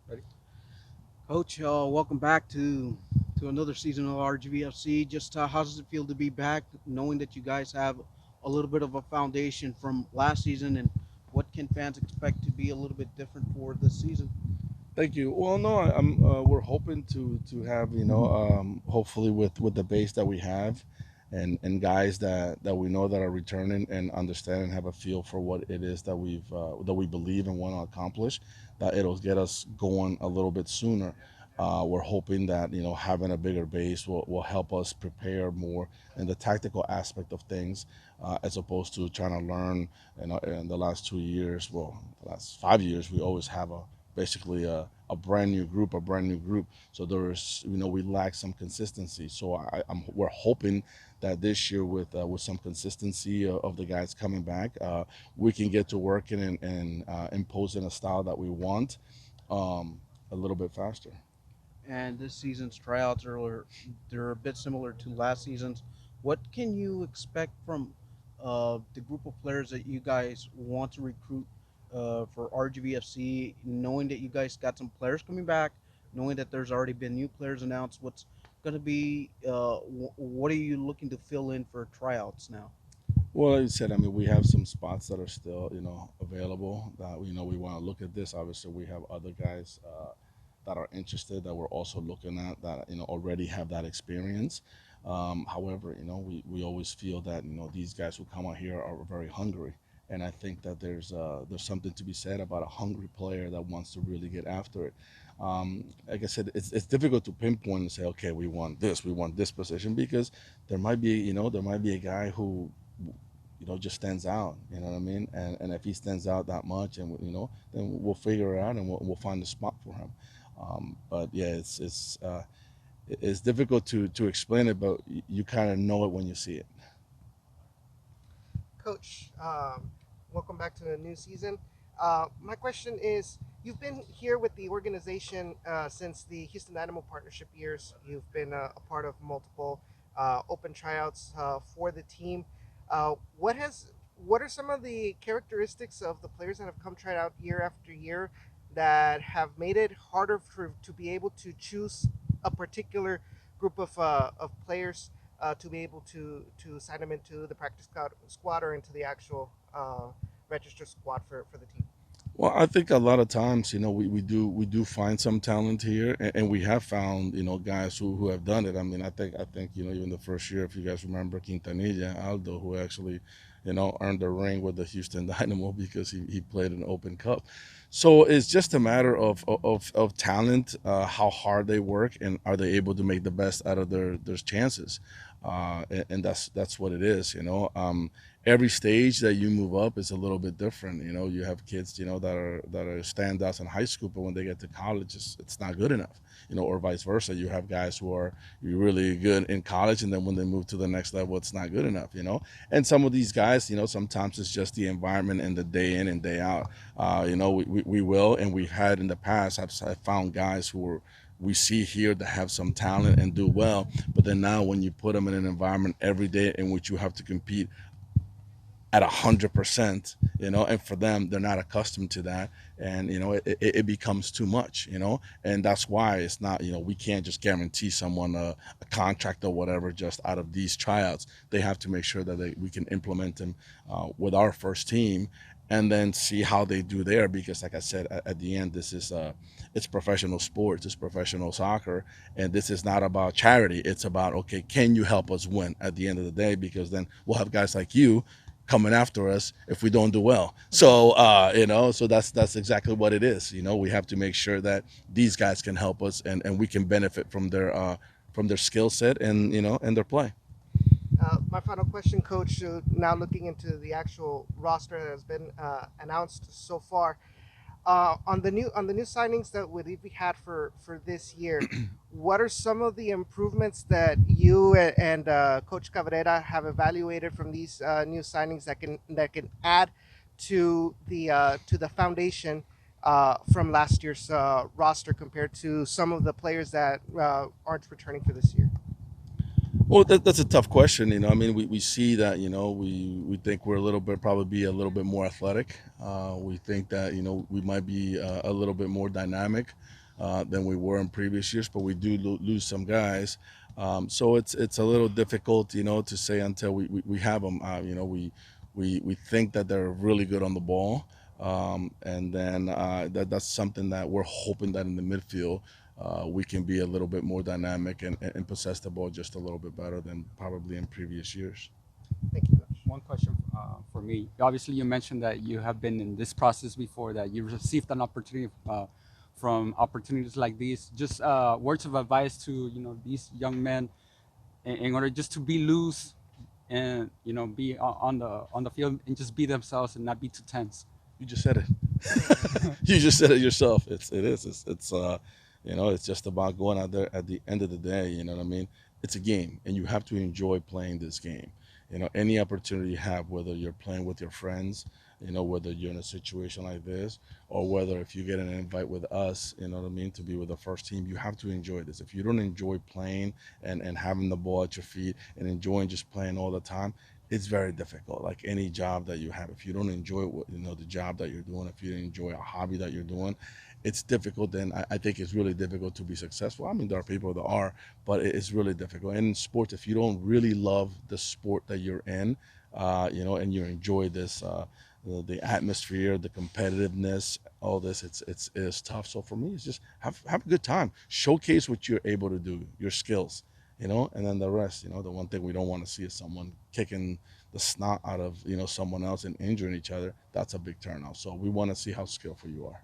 Ready? Coach, welcome back to another season of RGV FC. Just how does it feel to be back, knowing that you guys have a little bit of a foundation from last season, and what can fans expect to be a little bit different for this season? Thank you. Well, no, I'm. We're hoping to have hopefully with the base that we have, and guys that we know that are returning and understand and have a feel for what it is that we believe and want to accomplish, that it'll get us going a little bit sooner. We're hoping that having a bigger base will help us prepare more in the tactical aspect of things, as opposed to trying to learn. In the last 2 years, well, the last 5 years, we always have basically a brand new group. So there's we lack some consistency. So we're hoping that this year with some consistency of the guys coming back, we can get to working and imposing a style that we want, a little bit faster. And this season's tryouts are they're a bit similar to last season's. What can you expect from the group of players that you guys want to recruit for RGVFC, knowing that you guys got some players coming back, knowing that there's already been new players announced? What's going to be, what are you looking to fill in for tryouts now? Well, like you said, I mean, we have some spots that are still, available that we want to look at this. Obviously, we have other guys that are interested that we're also looking at that already have that experience. However, we always feel that these guys who come out here are very hungry, and I think that there's something to be said about a hungry player that wants to really get after it. Like I said, it's difficult to pinpoint and say, okay, we want this position, because there might be a guy who just stands out. You know what I mean? And if he stands out that much, and then we'll figure it out and we'll find a spot for him. But yeah, it's difficult to explain it, but you kind of know it when you see it. Coach, welcome back to the new season. My question is, you've been here with the organization since the Houston Animal Partnership years. You've been a part of multiple open tryouts for the team. What has what are some of the characteristics of the players that have come tried out year after year that have made it harder to be able to choose a particular group of players to be able to sign them into the squad or into the actual register squad for the team? Well, I think a lot of times, we do find some talent here, and we have found, guys who have done it. I mean, I think, even the first year, if you guys remember Quintanilla, Aldo, who actually, earned the ring with the Houston Dynamo because he played an Open Cup. So it's just a matter of talent, how hard they work, and are they able to make the best out of their chances. And that's what it is. Every stage that you move up is a little bit different. You have kids, that are standouts in high school, but when they get to college, it's not good enough. Or vice versa. You have guys who are really good in college, and then when they move to the next level, it's not good enough. And some of these guys, sometimes it's just the environment and the day in and day out. We will, and we've had in the past. I've found guys who are we see here that have some talent and do well, but then now when you put them in an environment every day in which you have to compete at 100%, and for them, they're not accustomed to that, and it becomes too much, and that's why it's not, we can't just guarantee someone a contract or whatever just out of these tryouts. They have to make sure that we can implement them with our first team, and then see how they do there, because like I said, at the end, this is it's professional sports, it's professional soccer, and this is not about charity. It's about, okay, can you help us win at the end of the day, because then we'll have guys like you coming after us if we don't do well. So so that's exactly what it is. We have to make sure that these guys can help us, and we can benefit from their skill set, and their play. My final question, Coach. Now looking into the actual roster that has been announced so far, on the new signings that we had for this year, what are some of the improvements that you and Coach Cabrera have evaluated from these new signings that can add to the foundation from last year's roster compared to some of the players that aren't returning for this year? Well, that's a tough question. I mean, we see that, we think we're a little bit, probably be a little bit more athletic. We think that, we might be a little bit more dynamic than we were in previous years, but we do lose some guys. So it's a little difficult, to say until we have them. We think that they're really good on the ball. And then that's something that we're hoping that in the midfield we can be a little bit more dynamic and possess the ball just a little bit better than probably in previous years. Thank you, Coach. One question for me. Obviously, you mentioned that you have been in this process before, that you received an opportunity from opportunities like these. Just words of advice to these young men in order just to be loose and be on the field and just be themselves and not be too tense. You just said it. You just said it yourself. It is. It's just about going out there at the end of the day. You know what I mean? It's a game, and you have to enjoy playing this game. Any opportunity you have, whether you're playing with your friends, whether you're in a situation like this, or whether if you get an invite with us, you know what I mean, to be with the first team, you have to enjoy this. If you don't enjoy playing and having the ball at your feet and enjoying just playing all the time, it's very difficult. Like any job that you have, if you don't enjoy the job that you're doing, if you don't enjoy a hobby that you're doing, it's difficult. Then I think it's really difficult to be successful. I mean, there are people that are, but it's really difficult. And in sports, if you don't really love the sport that you're in, and you enjoy this, the atmosphere, the competitiveness, all this, it's tough. So for me, it's just have a good time, showcase what you're able to do, your skills, and then the rest. The one thing we don't want to see is someone kicking the snot out of someone else and injuring each other. That's a big turnout. So we want to see how skillful you are.